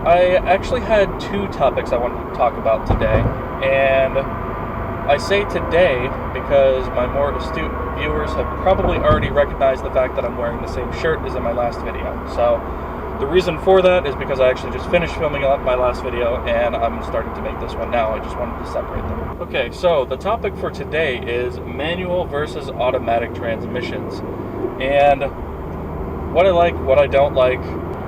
I actually had two topics I wanted to talk about today, and I say today because my more astute viewers have probably already recognized the fact that I'm wearing the same shirt as in my last video. So the reason for that is because I actually just finished filming up my last video and I'm starting to make this one now. I just wanted to separate them. Okay, so the topic for today is manual versus automatic transmissions, and what I like, what I don't like,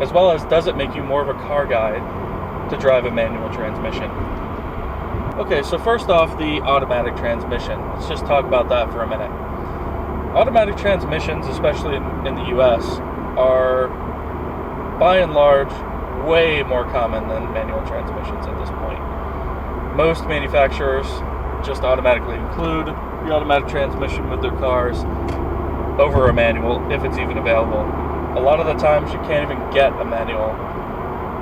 as well as does it make you more of a car guy to drive a manual transmission. Okay, so first off, the automatic transmission. Let's just talk about that for a minute. Automatic transmissions, especially in the US, are by and large way more common than manual transmissions at this point. Most manufacturers just automatically include the automatic transmission with their cars over a manual, if it's even available. A lot of the times you can't even get a manual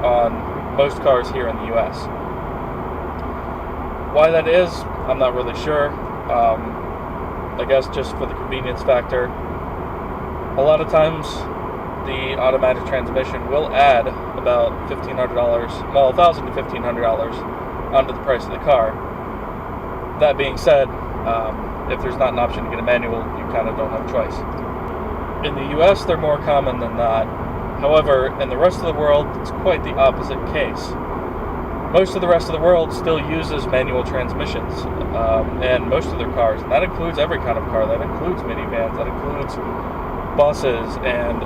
on most cars here in the US. Why that is, I'm not really sure. I guess just for the convenience factor. A lot of times the automatic transmission will add about $1,500, well, $1,000 to $1,500 onto the price of the car. That being said, if there's not an option to get a manual, you kind of don't have a choice. In the US, they're more common than not. However, in the rest of the world, it's quite the opposite case. Most of the rest of the world still uses manual transmissions, and most of their cars. And that includes every kind of car. That includes minivans. That includes buses and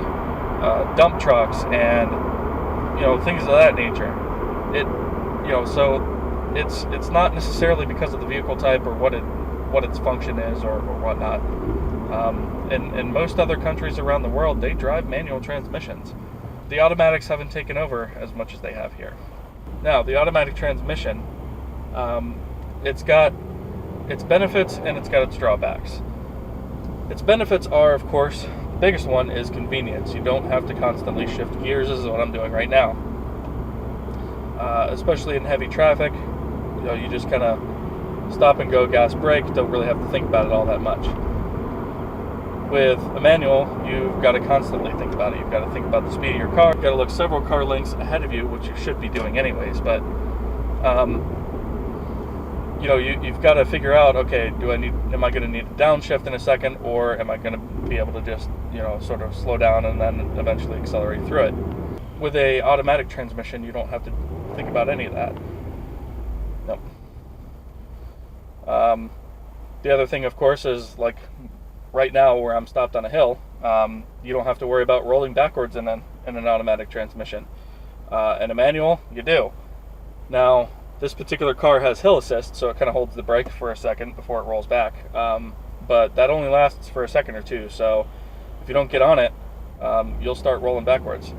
dump trucks and things of that nature. So it's not necessarily because of the vehicle type or what its function is or whatnot. In most other countries around the world, they drive manual transmissions. The automatics haven't taken over as much as they have here. Now, the automatic transmission, it's got its benefits and it's got its drawbacks. Its benefits are, of course, the biggest one is convenience. You don't have to constantly shift gears. This is what I'm doing right now. Especially in heavy traffic, you just kind of stop and go, gas, brake. Don't really have to think about it all that much. With a manual, you've got to constantly think about it. You've got to think about the speed of your car. You've got to look several car lengths ahead of you, which you should be doing anyways. But you've got to figure out, okay, am I going to need to downshift in a second, or am I going to be able to just sort of slow down and then eventually accelerate through it? With a automatic transmission, you don't have to think about any of that. Nope. The other thing, of course, is like right now where I'm stopped on a hill, you don't have to worry about rolling backwards in an automatic transmission. In a manual, you do. Now, this particular car has hill assist, so it kind of holds the brake for a second before it rolls back. But that only lasts for a second or two, so if you don't get on it, you'll start rolling backwards.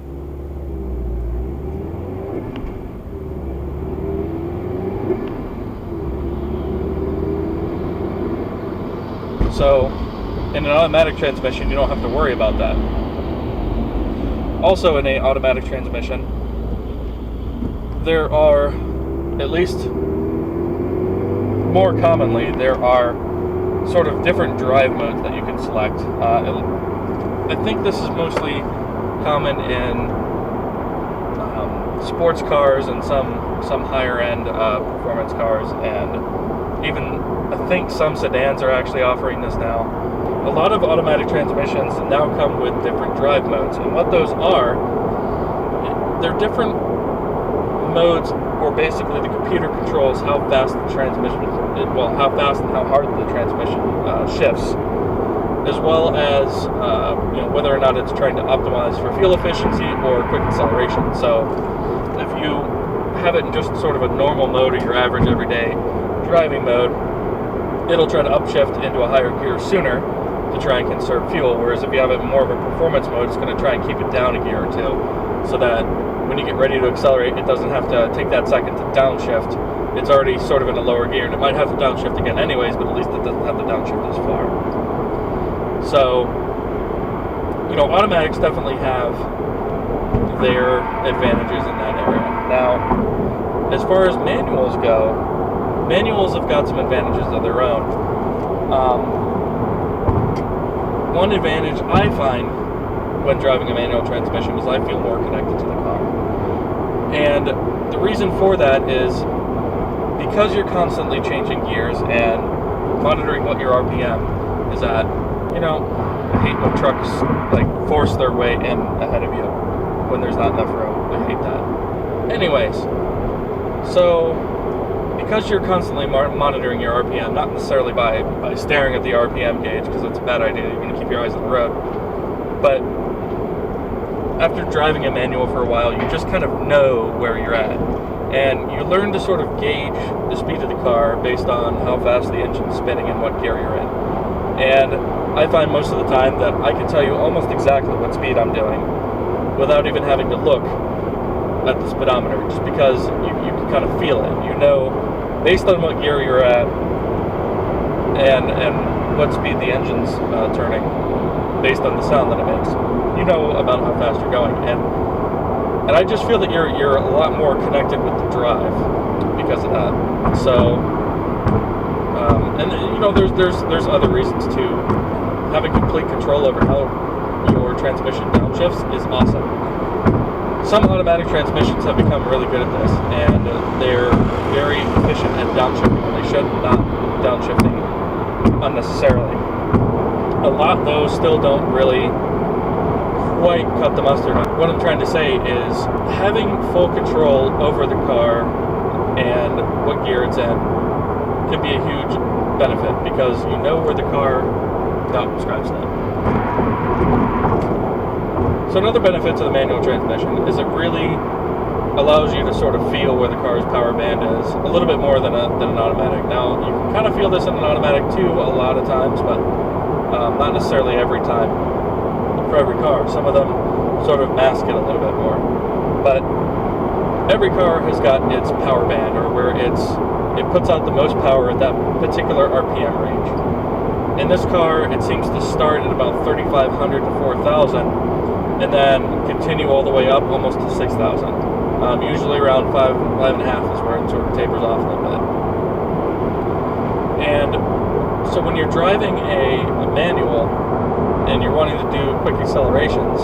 So, in an automatic transmission, you don't have to worry about that. Also, in an automatic transmission, there are, at least more commonly, there are sort of different drive modes that you can select. I think this is mostly common in sports cars and some higher-end performance cars, and even I think some sedans are actually offering this now. A lot of automatic transmissions now come with different drive modes, and what those are, they're different modes where basically the computer controls how fast the transmission, how fast and how hard the transmission shifts. as well as whether or not it's trying to optimize for fuel efficiency or quick acceleration. So if you have it in just sort of a normal mode or your average everyday driving mode, it'll try to upshift into a higher gear sooner to try and conserve fuel, whereas if you have it in more of a performance mode, it's going to try and keep it down a gear or two, so that when you get ready to accelerate, it doesn't have to take that second to downshift. It's already sort of in a lower gear, and it might have to downshift again anyways, but at least it doesn't have to downshift as far. So, automatics definitely have their advantages in that area. Now, as far as manuals go, manuals have got some advantages of their own. One advantage I find when driving a manual transmission is I feel more connected to the car. And the reason for that is because you're constantly changing gears and monitoring what your RPM is at. I hate when trucks force their way in ahead of you when there's not enough room. I hate that. Anyways, so because you're constantly monitoring your RPM, not necessarily by staring at the RPM gauge, because it's a bad idea, you're going to keep your eyes on the road, but after driving a manual for a while, you just kind of know where you're at, and you learn to sort of gauge the speed of the car based on how fast the engine's spinning and what gear you're in. And I find most of the time that I can tell you almost exactly what speed I'm doing without even having to look at the speedometer, just because you can kind of feel it. You know, based on what gear you're at and what speed the engine's turning, based on the sound that it makes, you know about how fast you're going. And I just feel that you're a lot more connected with the drive because of that. So, there's other reasons too. Having complete control over how your transmission downshifts is awesome. Some automatic transmissions have become really good at this, and they're very efficient at downshifting when they should, not downshifting unnecessarily. A lot, though, still don't really quite cut the mustard. What I'm trying to say is having full control over the car and what gear it's in can be a huge benefit, because you know where the car... No, scratch that. So another benefit to the manual transmission is it really allows you to sort of feel where the car's power band is a little bit more than an automatic. Now, you can kind of feel this in an automatic too a lot of times, but not necessarily every time for every car. Some of them sort of mask it a little bit more. But every car has got its power band, or where it puts out the most power at that particular RPM range. In this car, it seems to start at about 3,500 to 4,000, and then continue all the way up almost to 6,000. Usually around 5.5 is where it sort of tapers off a little bit. And so when you're driving a manual and you're wanting to do quick accelerations,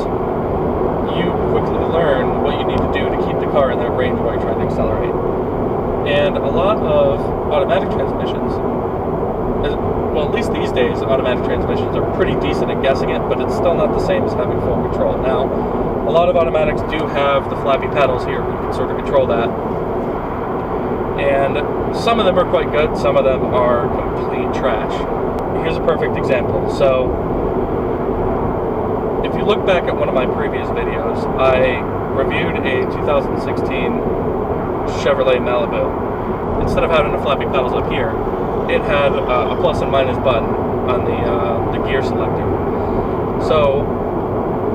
you quickly learn what you need to do to keep the car in that range while you're trying to accelerate. And a lot of automatic transmissions, well, at least these days, automatic transmissions are pretty decent at guessing it, but it's still not the same as having full control. Now, a lot of automatics do have the flappy pedals here. You can sort of control that. And some of them are quite good, some of them are complete trash. Here's a perfect example. So, if you look back at one of my previous videos, I reviewed a 2016 Chevrolet Malibu. Instead of having the flappy pedals up here, it had a plus and minus button on the gear selector. So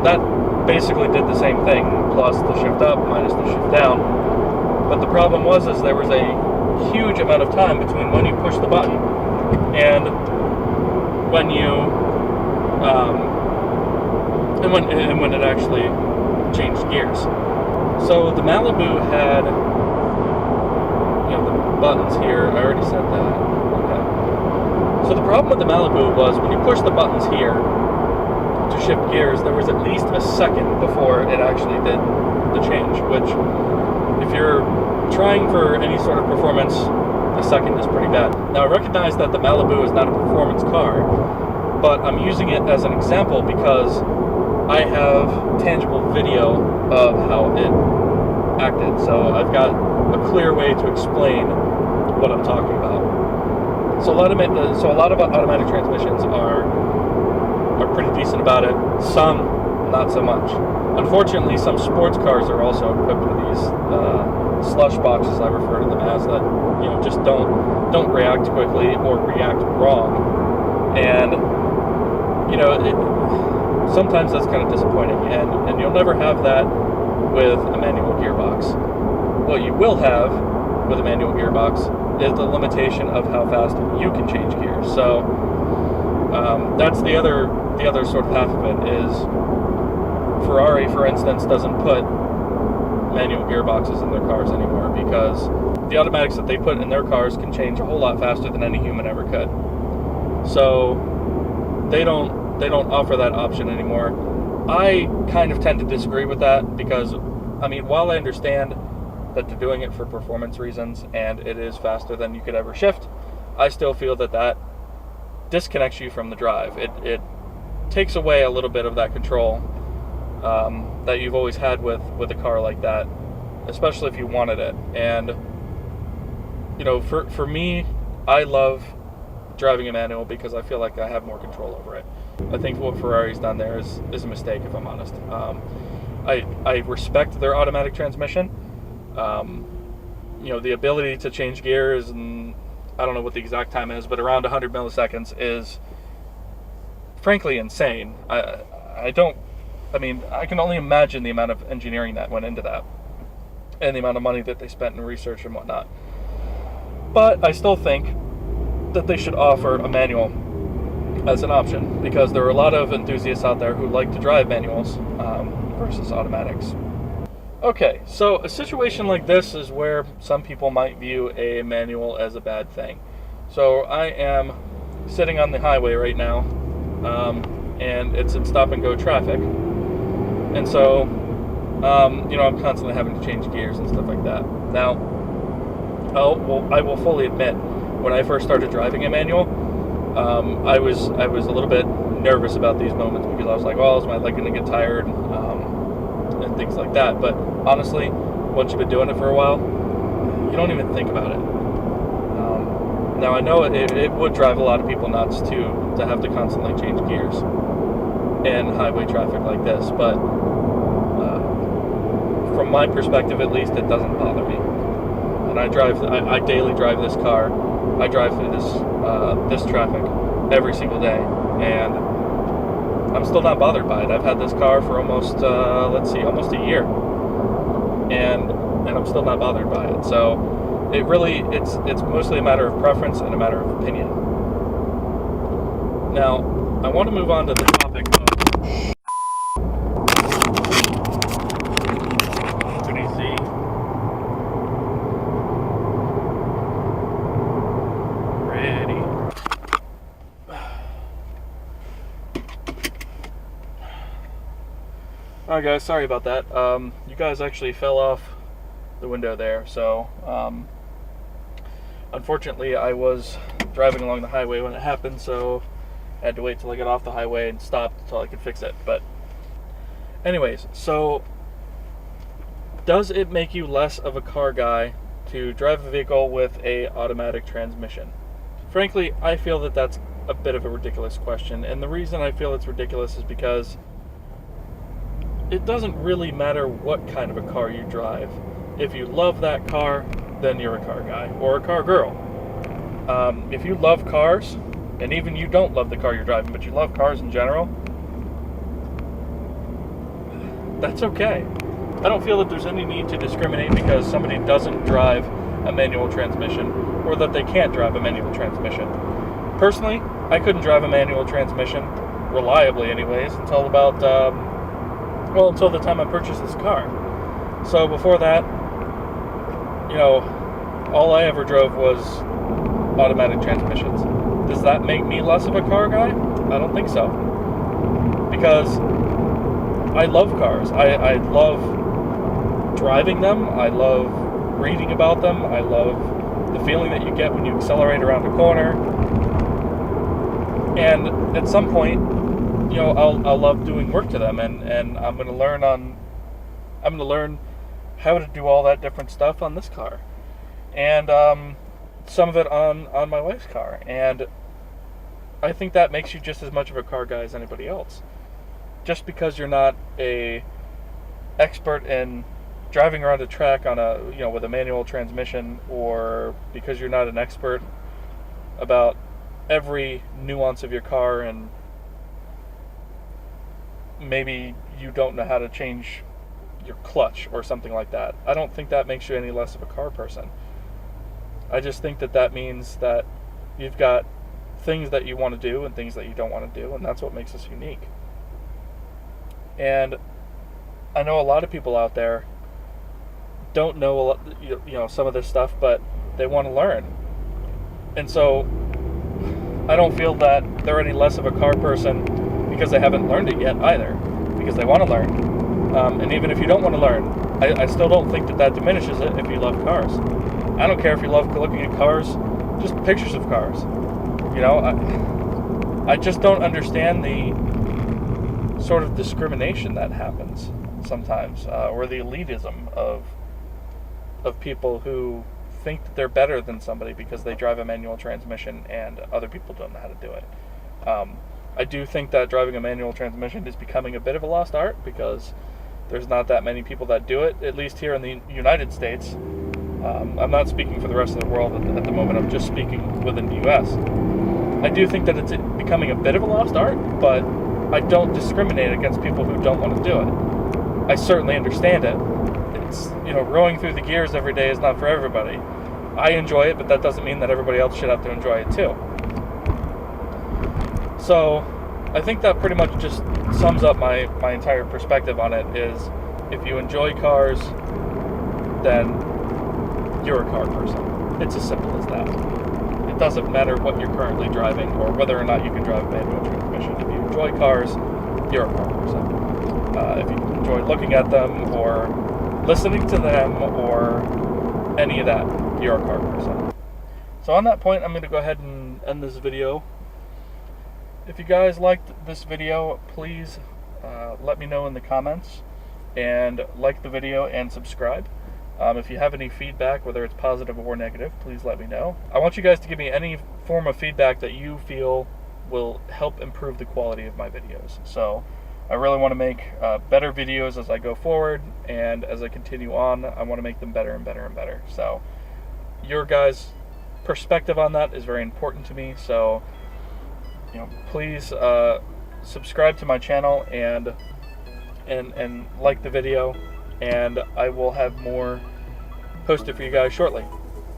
that basically did the same thing, plus the shift up, minus the shift down. But the problem was there was a huge amount of time between when you push the button and when you and when it actually changed gears. So the Malibu had the buttons here. I already said that. Okay. So the problem with the Malibu was when you push the buttons here to shift gears, there was at least a second before it actually did the change, which if you're trying for any sort of performance, a second is pretty bad. Now, I recognize that the Malibu is not a performance car, but I'm using it as an example because I have tangible video of how it acted. So I've got a clear way to explain what I'm talking about. So a lot of automatic transmissions are are pretty decent about it. Some, not so much. Unfortunately, some sports cars are also equipped with these slush boxes, I refer to them as, that just don't react quickly or react wrong, and sometimes that's kind of disappointing, and you'll never have that with a manual gearbox. What you will have with a manual gearbox is the limitation of how fast you can change gears. So that's the other sort of half of it is Ferrari, for instance, doesn't put manual gearboxes in their cars anymore because the automatics that they put in their cars can change a whole lot faster than any human ever could. So they don't offer that option anymore. I kind of tend to disagree with that because, while I understand that they're doing it for performance reasons and it is faster than you could ever shift, I still feel that disconnects you from the drive. It takes away a little bit of that control that you've always had with a car like that, especially if you wanted it. And for me, I love driving a manual because I feel like I have more control over it. I think what Ferrari's done there is a mistake, if I'm honest. I respect their automatic transmission. The ability to change gears, and I don't know what the exact time is, but around 100 milliseconds is frankly insane. I can only imagine the amount of engineering that went into that and the amount of money that they spent in research and whatnot. But I still think that they should offer a manual as an option because there are a lot of enthusiasts out there who like to drive manuals versus automatics. Okay, so a situation like this is where some people might view a manual as a bad thing. So I am sitting on the highway right now, and it's in stop and go traffic. And so, I'm constantly having to change gears and stuff like that. Now, I will fully admit, when I first started driving a manual, I was a little bit nervous about these moments because I was like, is my leg going to get tired? And things like that. But honestly, once you've been doing it for a while, you don't even think about it. Now I know it would drive a lot of people nuts too to have to constantly change gears in highway traffic like this, but from my perspective at least, it doesn't bother me. And I daily drive this car. I drive through this traffic every single day, and I'm still not bothered by it. I've had this car for almost a year, and I'm still not bothered by it. So it's mostly a matter of preference and a matter of opinion. Now, I want to move on to the topic of Alright guys, sorry about that. You guys actually fell off the window there, so unfortunately I was driving along the highway when it happened, so I had to wait till I got off the highway and stopped until I could fix it. But anyways, so does it make you less of a car guy to drive a vehicle with a automatic transmission? Frankly, I feel that that's a bit of a ridiculous question, and the reason I feel it's ridiculous is because it doesn't really matter what kind of a car you drive. If you love that car, then you're a car guy or a car girl. If you love cars, and even you don't love the car you're driving, but you love cars in general, that's okay. I don't feel that there's any need to discriminate because somebody doesn't drive a manual transmission or that they can't drive a manual transmission. Personally, I couldn't drive a manual transmission reliably anyways until about until the time I purchased this car. So before that, all I ever drove was automatic transmissions. Does that make me less of a car guy? I don't think so. Because I love cars. I love driving them. I love reading about them. I love the feeling that you get when you accelerate around a corner. And at some point, I'll love doing work to them, and I'm going to learn how to do all that different stuff on this car, and some of it on my wife's car. And I think that makes you just as much of a car guy as anybody else. Just because you're not a expert in driving around a track on a, with a manual transmission, or because you're not an expert about every nuance of your car, and maybe you don't know how to change your clutch or something like that. I don't think that makes you any less of a car person. I just think that means that you've got things that you want to do and things that you don't want to do, and that's what makes us unique. And I know a lot of people out there don't know a lot, some of this stuff, but they want to learn. And so I don't feel that they're any less of a car person because they haven't learned it yet either, because they want to learn. And even if you don't want to learn, I still don't think that diminishes it if you love cars. I don't care if you love looking at cars, just pictures of cars. I just don't understand the sort of discrimination that happens sometimes, or the elitism of people who think that they're better than somebody because they drive a manual transmission and other people don't know how to do it. I do think that driving a manual transmission is becoming a bit of a lost art because there's not that many people that do it, at least here in the United States. I'm not speaking for the rest of the world at the moment. I'm just speaking within the U.S. I do think that it's becoming a bit of a lost art, but I don't discriminate against people who don't want to do it. I certainly understand it. It's, rowing through the gears every day is not for everybody. I enjoy it, but that doesn't mean that everybody else should have to enjoy it too. So I think that pretty much just sums up my entire perspective on it. Is if you enjoy cars, then you're a car person. It's as simple as that. It doesn't matter what you're currently driving or whether or not you can drive a manual transmission. If you enjoy cars, you're a car person. If you enjoy looking at them or listening to them or any of that, you're a car person. So on that point, I'm going to go ahead and end this video. If you guys liked this video, please let me know in the comments, and like the video and subscribe. If you have any feedback, whether it's positive or negative, please let me know. I want you guys to give me any form of feedback that you feel will help improve the quality of my videos. So I really want to make better videos as I go forward, and as I continue on, I want to make them better and better and better. So your guys' perspective on that is very important to me. So please subscribe to my channel and like the video, and I will have more posted for you guys shortly.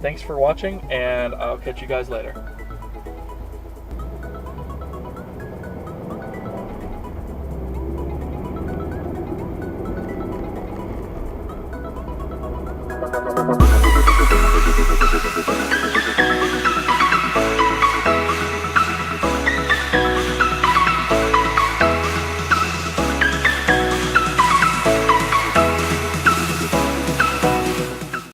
Thanks for watching, and I'll catch you guys later.